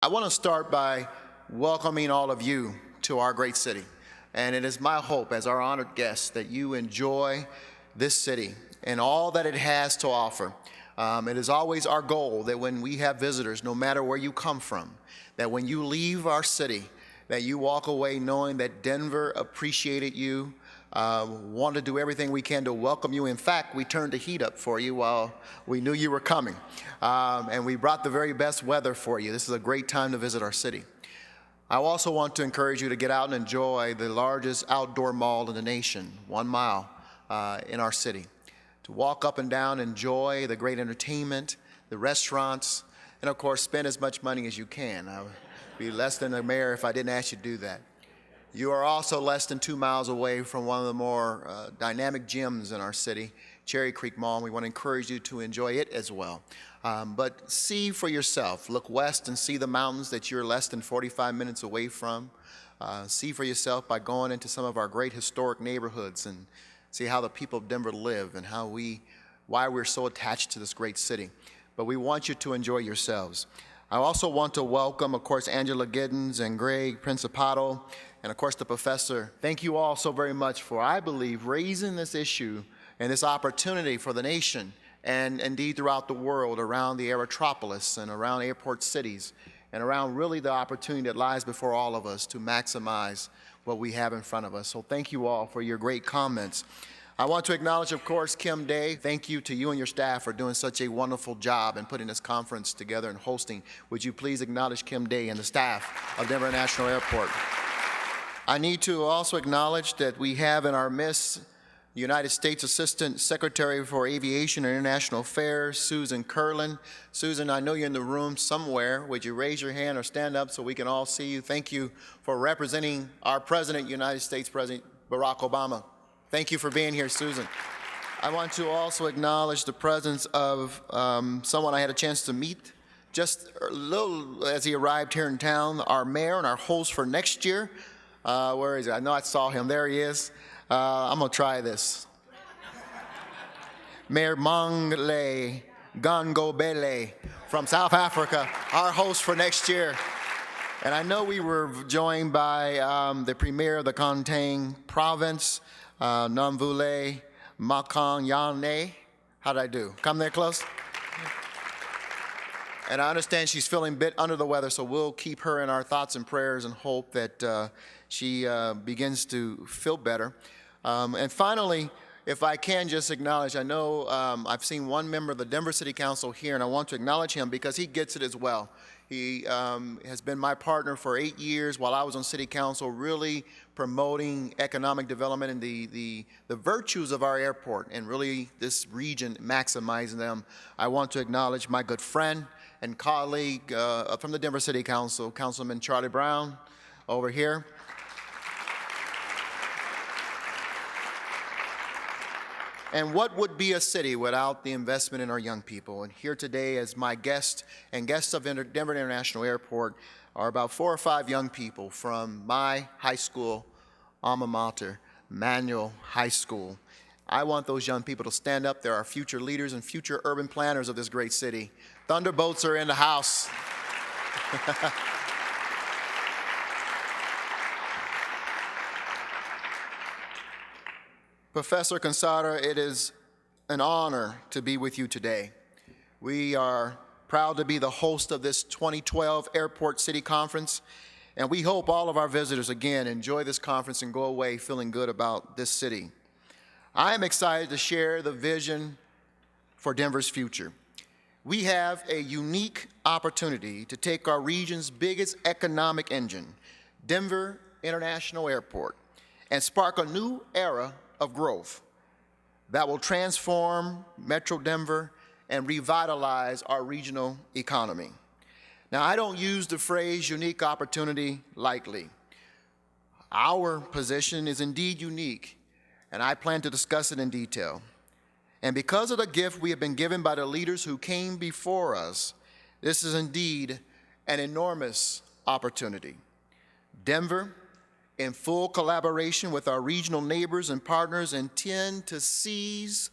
I want to start by welcoming all of you to our great city. And it is my hope as our honored guests that you enjoy this city and all that it has to offer. It is always our goal that when we have visitors, no matter where you come from, that when you leave our city, that you walk away knowing that Denver appreciated you, want to do everything we can to welcome you. In fact, we turned the heat up for you while we knew you were coming. And we brought the very best weather for you. This is a great time to visit our city. I also want to encourage you to get out and enjoy the largest outdoor mall in the nation, 1 mile in our city. To walk up and down, enjoy the great entertainment, the restaurants, and of course, spend as much money as you can. I would be less than the mayor if I didn't ask you to do that. You are also less than 2 miles away from one of the more dynamic gyms in our city, Cherry Creek Mall, and we want to encourage you to enjoy it as well. But see for yourself. Look west and see the mountains that you're less than 45 minutes away from. See for yourself by going into some of our great historic neighborhoods and see how the people of Denver live and why we're so attached to this great city. But we want you to enjoy yourselves. I also want to welcome, of course, Angela Giddens and Greg Principato, and of course the professor. Thank you all so very much for, I believe, raising this issue and this opportunity for the nation and indeed throughout the world around the Aerotropolis and around airport cities and around really the opportunity that lies before all of us to maximize what we have in front of us. So thank you all for your great comments. I want to acknowledge, of course, Kim Day. Thank you to you and your staff for doing such a wonderful job in putting this conference together and hosting. Would you please acknowledge Kim Day and the staff of Denver International Airport? I need to also acknowledge that we have in our midst the United States Assistant Secretary for Aviation and International Affairs, Susan Curlin. Susan, I know you're in the room somewhere. Would you raise your hand or stand up so we can all see you? Thank you for representing our President, United States President Barack Obama. Thank you for being here, Susan. I want to also acknowledge the presence of someone I had a chance to meet just a little as he arrived here in town, our mayor and our host for next year. Where is he? I know I saw him. There he is. I'm going to try this. Mayor Mangle Gangobele from South Africa, our host for next year. And I know we were joined by the premier of the Gauteng province, Namvule Makang Yane. How did I do? Come there close? And I understand she's feeling a bit under the weather, so we'll keep her in our thoughts and prayers and hope that she begins to feel better. And finally, if I can just acknowledge, I know I've seen one member of the Denver City Council here, and I want to acknowledge him because he gets it as well. He has been my partner for 8 years while I was on City Council, really promoting economic development and the virtues of our airport and really this region, maximizing them. I want to acknowledge my good friend and colleague from the Denver City Council, Councilman Charlie Brown, over here. And what would be a city without the investment in our young people? And here today as my guest and guests of Denver International Airport are about 4 or 5 young people from my high school alma mater, Manual High School. I want those young people to stand up. They're our future leaders and future urban planners of this great city. Thunderbolts are in the house. Professor Cansada, it is an honor to be with you today. We are proud to be the host of this 2012 Airport City Conference, and we hope all of our visitors, again, enjoy this conference and go away feeling good about this city. I am excited to share the vision for Denver's future. We have a unique opportunity to take our region's biggest economic engine, Denver International Airport, and spark a new era of growth that will transform Metro Denver and revitalize our regional economy. Now, I don't use the phrase unique opportunity lightly. Our position is indeed unique, and I plan to discuss it in detail. And because of the gift we have been given by the leaders who came before us, this is indeed an enormous opportunity. Denver, in full collaboration with our regional neighbors and partners, intend to seize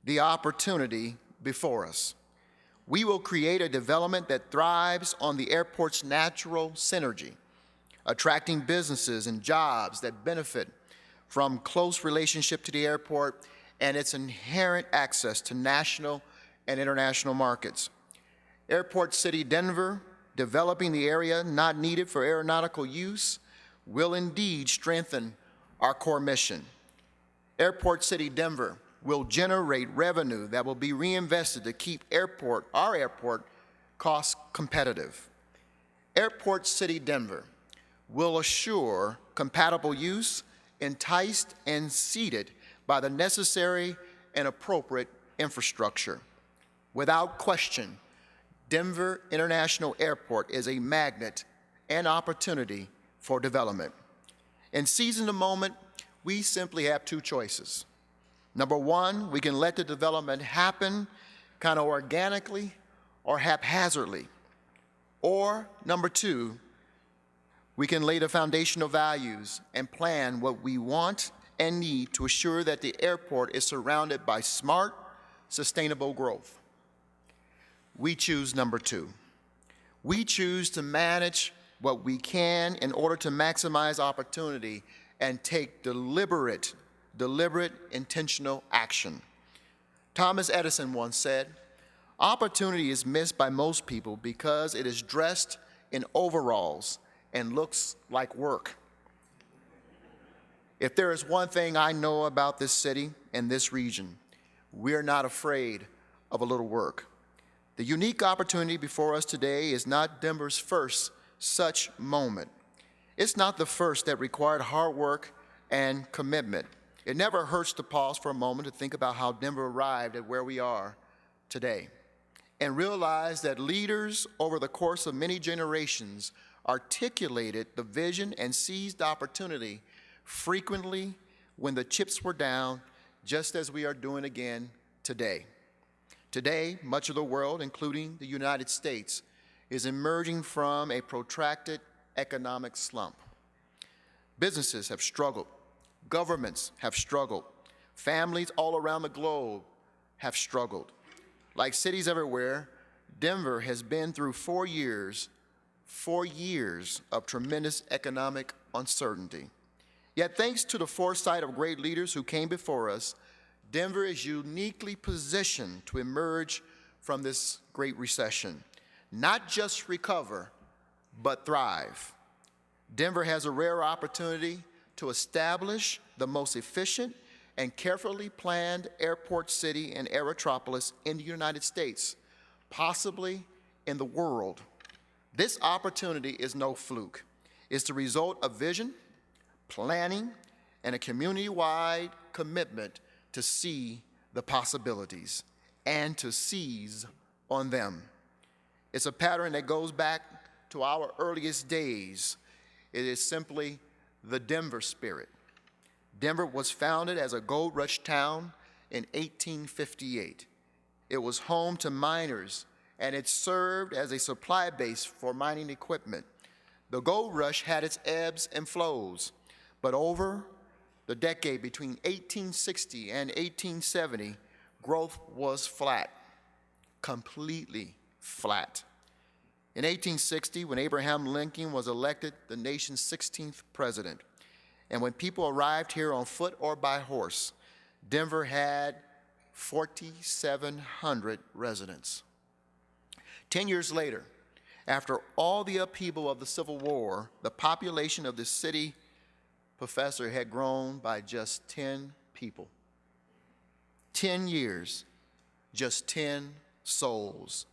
the opportunity before us. We will create a development that thrives on the airport's natural synergy, attracting businesses and jobs that benefit from close relationship to the airport and its inherent access to national and international markets. Airport City Denver, developing the area not needed for aeronautical use, will indeed strengthen our core mission. Airport City Denver will generate revenue that will be reinvested to keep our airport cost competitive. Airport City Denver will assure compatible use, enticed and seeded by the necessary and appropriate infrastructure. Without question, Denver International Airport is a magnet and opportunity for development. In seizing the moment, we simply have two choices. Number one, we can let the development happen kind of organically or haphazardly. Or number two, we can lay the foundational values and plan what we want and need to assure that the airport is surrounded by smart, sustainable growth. We choose number two. We choose to manage what we can in order to maximize opportunity and take deliberate, intentional action. Thomas Edison once said, "Opportunity is missed by most people because it is dressed in overalls and looks like work." If there is one thing I know about this city and this region, we're not afraid of a little work. The unique opportunity before us today is not Denver's first such moment. It's not the first that required hard work and commitment. It never hurts to pause for a moment to think about how Denver arrived at where we are today and realize that leaders over the course of many generations articulated the vision and seized opportunity frequently when the chips were down, just as we are doing again today. Today, much of the world, including the United States, is emerging from a protracted economic slump. Businesses have struggled. Governments have struggled. Families all around the globe have struggled. Like cities everywhere, Denver has been through 4 years of tremendous economic uncertainty. Yet thanks to the foresight of great leaders who came before us, Denver is uniquely positioned to emerge from this great recession. Not just recover, but thrive. Denver has a rare opportunity to establish the most efficient and carefully planned airport city and aerotropolis in the United States, possibly in the world. This opportunity is no fluke. It's the result of vision, planning, and a community-wide commitment to see the possibilities and to seize on them. It's a pattern that goes back to our earliest days. It is simply the Denver spirit. Denver was founded as a gold rush town in 1858. It was home to miners, and it served as a supply base for mining equipment. The gold rush had its ebbs and flows, but over the decade between 1860 and 1870, growth was flat, completely flat. In 1860, when Abraham Lincoln was elected the nation's 16th president, and when people arrived here on foot or by horse, Denver had 4,700 residents. 10 years later, after all the upheaval of the Civil War, the population of the city, Professor, had grown by just 10 people. 10 years, just 10 souls.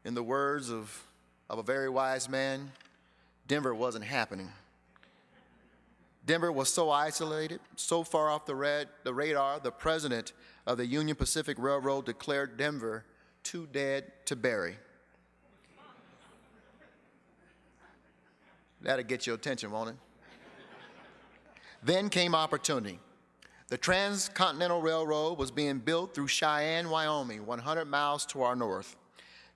In the words of a very wise man, Denver wasn't happening. Denver was so isolated, so far off the radar, the president of the Union Pacific Railroad declared Denver too dead to bury. That'll get your attention, won't it? Then came opportunity. The Transcontinental Railroad was being built through Cheyenne, Wyoming, 100 miles to our north.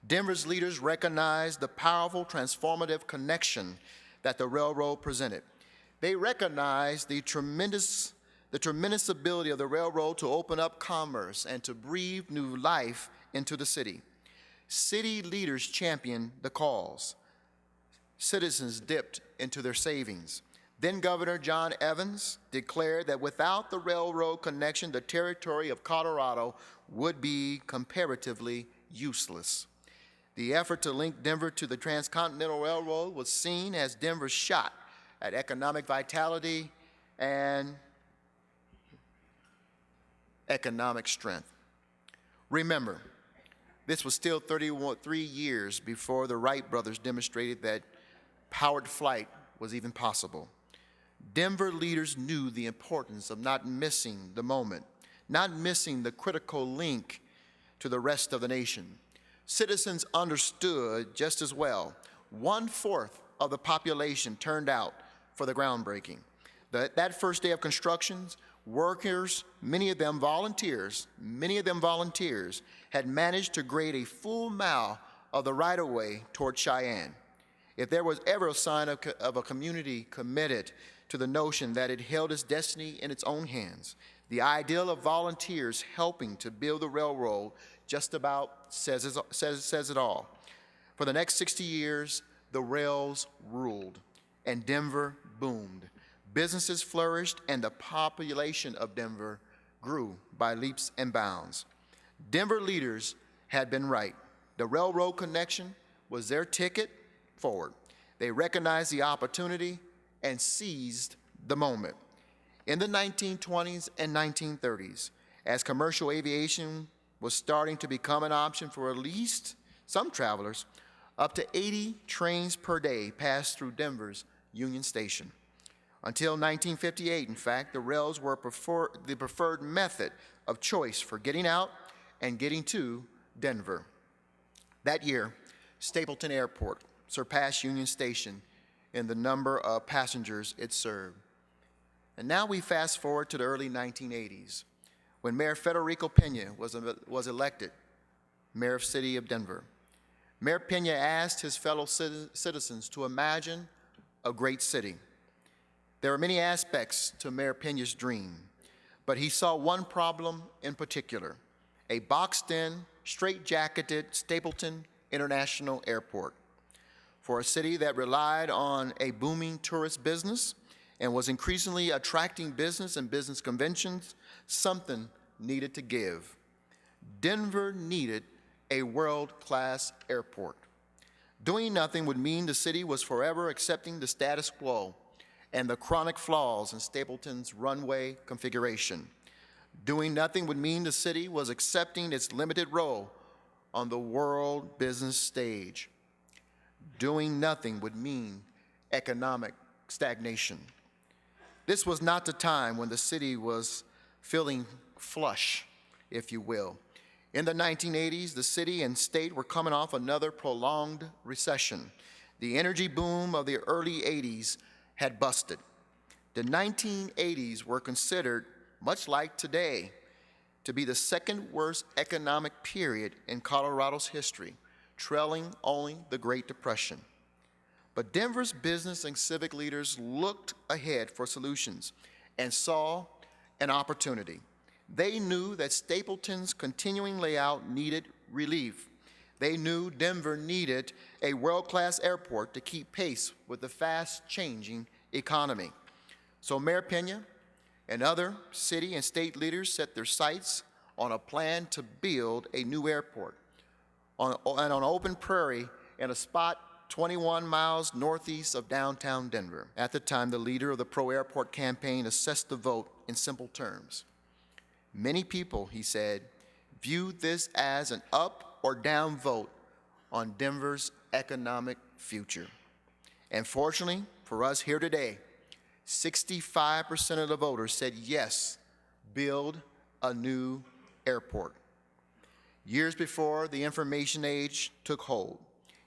Denver's leaders recognized the powerful transformative connection that the railroad presented. They recognized the tremendous the tremendous ability of the railroad to open up commerce and to breathe new life into the city. City leaders championed the cause. Citizens dipped into their savings. Then Governor John Evans declared that without the railroad connection, the territory of Colorado would be comparatively useless. The effort to link Denver to the Transcontinental Railroad was seen as Denver's shot at economic vitality and economic strength. Remember, this was still 33 years before the Wright brothers demonstrated that powered flight was even possible. Denver leaders knew the importance of not missing the moment, not missing the critical link to the rest of the nation. Citizens understood just as well. 1/4 of the population turned out for the groundbreaking. That first day of construction, workers, many of them volunteers, had managed to grade a full mile of the right-of-way toward Cheyenne. If there was ever a sign of a community committed to the notion that it held its destiny in its own hands, the ideal of volunteers helping to build the railroad just about says it all. For the next 60 years, the rails ruled, and Denver boomed. Businesses flourished, and the population of Denver grew by leaps and bounds. Denver leaders had been right. The railroad connection was their ticket forward. They recognized the opportunity and seized the moment. In the 1920s and 1930s, as commercial aviation was starting to become an option for at least some travelers, up to 80 trains per day passed through Denver's Union Station. Until 1958, in fact, the rails were the preferred method of choice for getting out and getting to Denver. That year, Stapleton Airport surpassed Union Station in the number of passengers it served. And now we fast forward to the early 1980s, when Mayor Federico Pena was elected mayor of the city of Denver. Mayor Pena asked his fellow citizens to imagine a great city. There are many aspects to Mayor Pena's dream, but he saw one problem in particular: a boxed-in, straight-jacketed Stapleton International Airport. For a city that relied on a booming tourist business and was increasingly attracting business and business conventions, something needed to give. Denver needed a world-class airport. Doing nothing would mean the city was forever accepting the status quo and the chronic flaws in Stapleton's runway configuration. Doing nothing would mean the city was accepting its limited role on the world business stage. Doing nothing would mean economic stagnation. This was not the time when the city was feeling flush, if you will. In the 1980s, the city and state were coming off another prolonged recession. The energy boom of the early 80s had busted. The 1980s were considered, much like today, to be the second worst economic period in Colorado's history, trailing only the Great Depression. But Denver's business and civic leaders looked ahead for solutions and saw an opportunity. They knew that Stapleton's continuing layout needed relief. They knew Denver needed a world-class airport to keep pace with the fast-changing economy. So Mayor Pena and other city and state leaders set their sights on a plan to build a new airport on open prairie in a spot 21 miles northeast of downtown Denver. At the time, the leader of the pro-airport campaign assessed the vote in simple terms. Many people, he said, viewed this as an up or down vote on Denver's economic future. And fortunately for us here today, 65% of the voters said yes, build a new airport. Years before the information age took hold,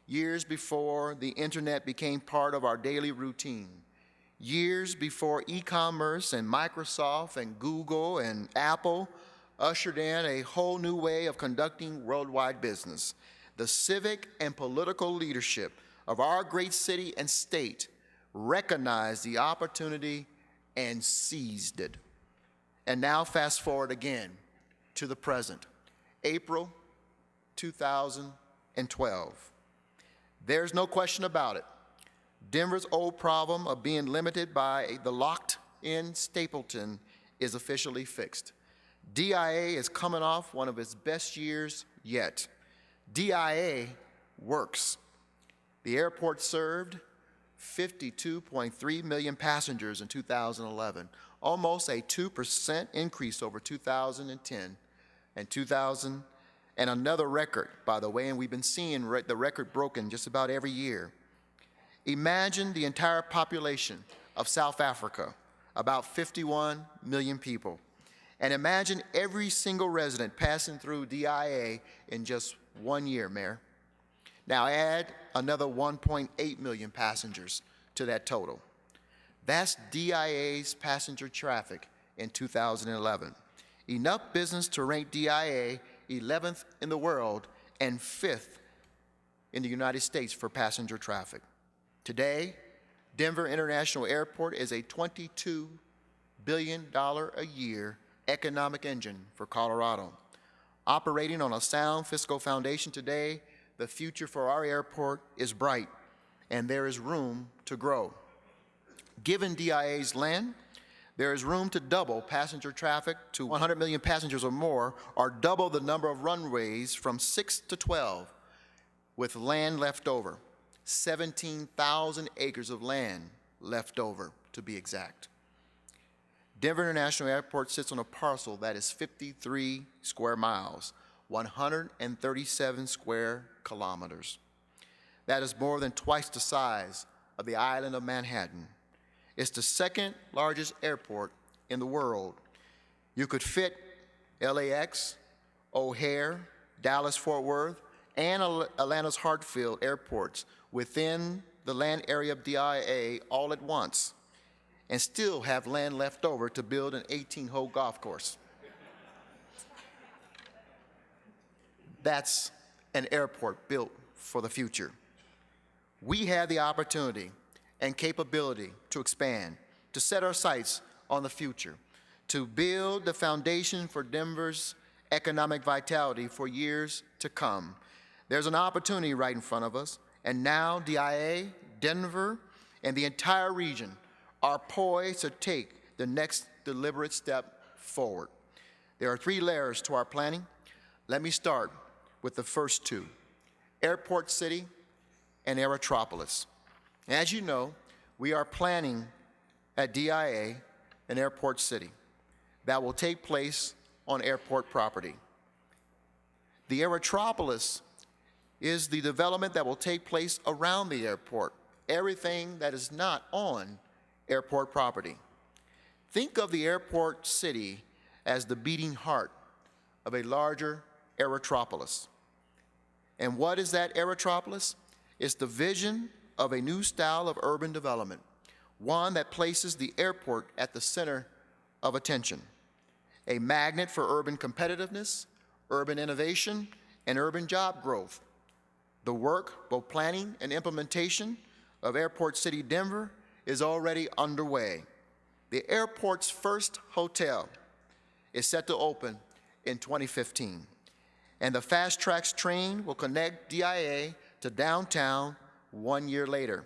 years before the internet became part of our daily routine, years before e-commerce and Microsoft and Google and Apple ushered in a whole new way of conducting worldwide business, the civic and political leadership of our great city and state recognized the opportunity and seized it. And now fast forward again to the present, April 2012. There's no question about it. Denver's old problem of being limited by the locked-in Stapleton is officially fixed. DIA is coming off one of its best years yet. DIA works. The airport served 52.3 million passengers in 2011, almost a 2% increase over 2010 and another record, by the way, and we've been seeing the record broken just about every year. Imagine the entire population of South Africa, about 51 million people, and imagine every single resident passing through DIA in just 1 year, Mayor. Now add another 1.8 million passengers to that total. That's DIA's passenger traffic in 2011. Enough business to rank DIA 11th in the world and 5th in the United States for passenger traffic. Today, Denver International Airport is a $22 billion a year economic engine for Colorado. Operating on a sound fiscal foundation today, the future for our airport is bright, and there is room to grow. Given DIA's land, there is room to double passenger traffic to 100 million passengers or more, or double the number of runways from 6 to 12, with land left over. 17,000 acres of land left over, to be exact. Denver International Airport sits on a parcel that is 53 square miles, 137 square kilometers. That is more than twice the size of the island of Manhattan. It's the second largest airport in the world. You could fit LAX, O'Hare, Dallas-Fort Worth, and Atlanta's Hartsfield airports within the land area of DIA all at once, and still have land left over to build an 18-hole golf course. That's an airport built for the future. We have the opportunity and capability to expand, to set our sights on the future, to build the foundation for Denver's economic vitality for years to come. There's an opportunity right in front of us, and now DIA, Denver, and the entire region are poised to take the next deliberate step forward. There are 3 layers to our planning. Let me start with the first 2, Airport City and Aerotropolis. As you know, we are planning at DIA an Airport City that will take place on airport property. The Aerotropolis is the development that will take place around the airport, everything that is not on airport property. Think of the Airport City as the beating heart of a larger Aerotropolis. And what is that Aerotropolis? It's the vision of a new style of urban development, one that places the airport at the center of attention, a magnet for urban competitiveness, urban innovation, and urban job growth. The work, both planning and implementation, of Airport City Denver is already underway. The airport's first hotel is set to open in 2015, and the Fast Tracks train will connect DIA to downtown 1 year later.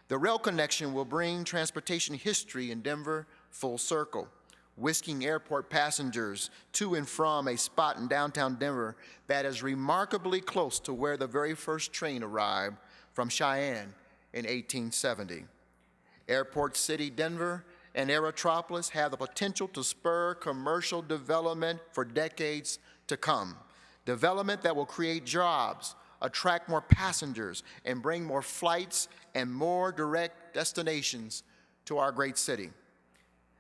The rail connection will bring transportation history in Denver full circle, whisking airport passengers to and from a spot in downtown Denver that is remarkably close to where the very first train arrived from Cheyenne in 1870. Airport City Denver and Aerotropolis have the potential to spur commercial development for decades to come. Development that will create jobs, attract more passengers, and bring more flights and more direct destinations to our great city.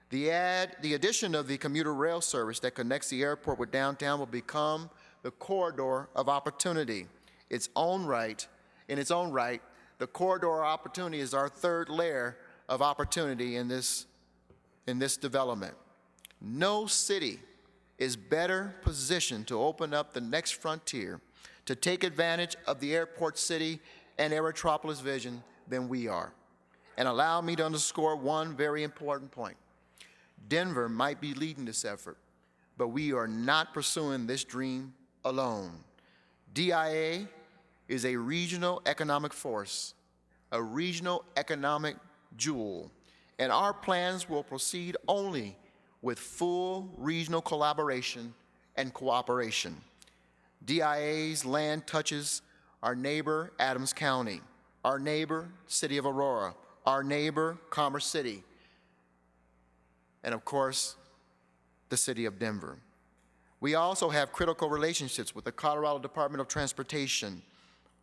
The addition of the commuter rail service that connects the airport with downtown will become the corridor of opportunity. In its own right, the corridor of opportunity is our 3rd layer of opportunity in this development. No city is better positioned to open up the next frontier, to take advantage of the Airport City and Aerotropolis vision than we are. And allow me to underscore one very important point. Denver might be leading this effort, but we are not pursuing this dream alone. DIA is a regional economic force, a regional economic jewel, and our plans will proceed only with full regional collaboration and cooperation. DIA's land touches our neighbor, Adams County, our neighbor, City of Aurora, our neighbor, Commerce City, and of course, the City of Denver. We also have critical relationships with the Colorado Department of Transportation,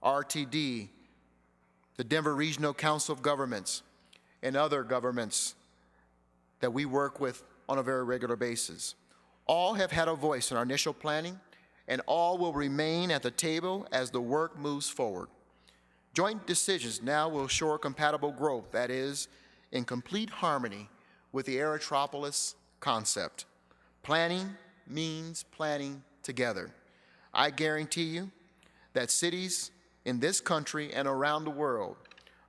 RTD, the Denver Regional Council of Governments, and other governments that we work with on a very regular basis. All have had a voice in our initial planning, and all will remain at the table as the work moves forward. Joint decisions now will ensure compatible growth that is in complete harmony with the Aerotropolis concept. Planning means planning together. I guarantee you that cities in this country and around the world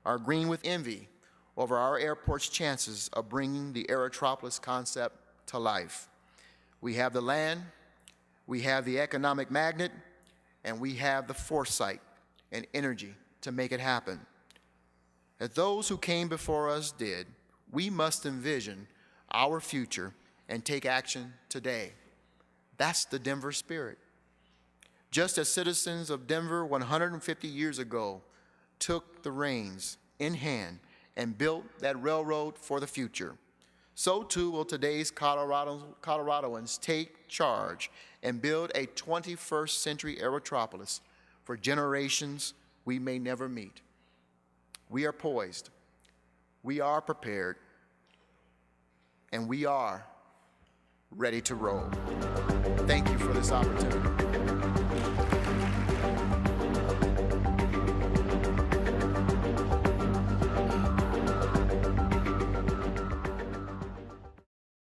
are green with envy over our airport's chances of bringing the Aerotropolis concept to life. We have the land, we have the economic magnet, and we have the foresight and energy to make it happen. As those who came before us did, we must envision our future and take action today. That's the Denver spirit. Just as citizens of Denver 150 years ago took the reins in hand and built that railroad for the future, so too will today's Coloradoans take charge and build a 21st century Aerotropolis for generations we may never meet. We are poised, we are prepared, and we are ready to roll. Thank you for this opportunity.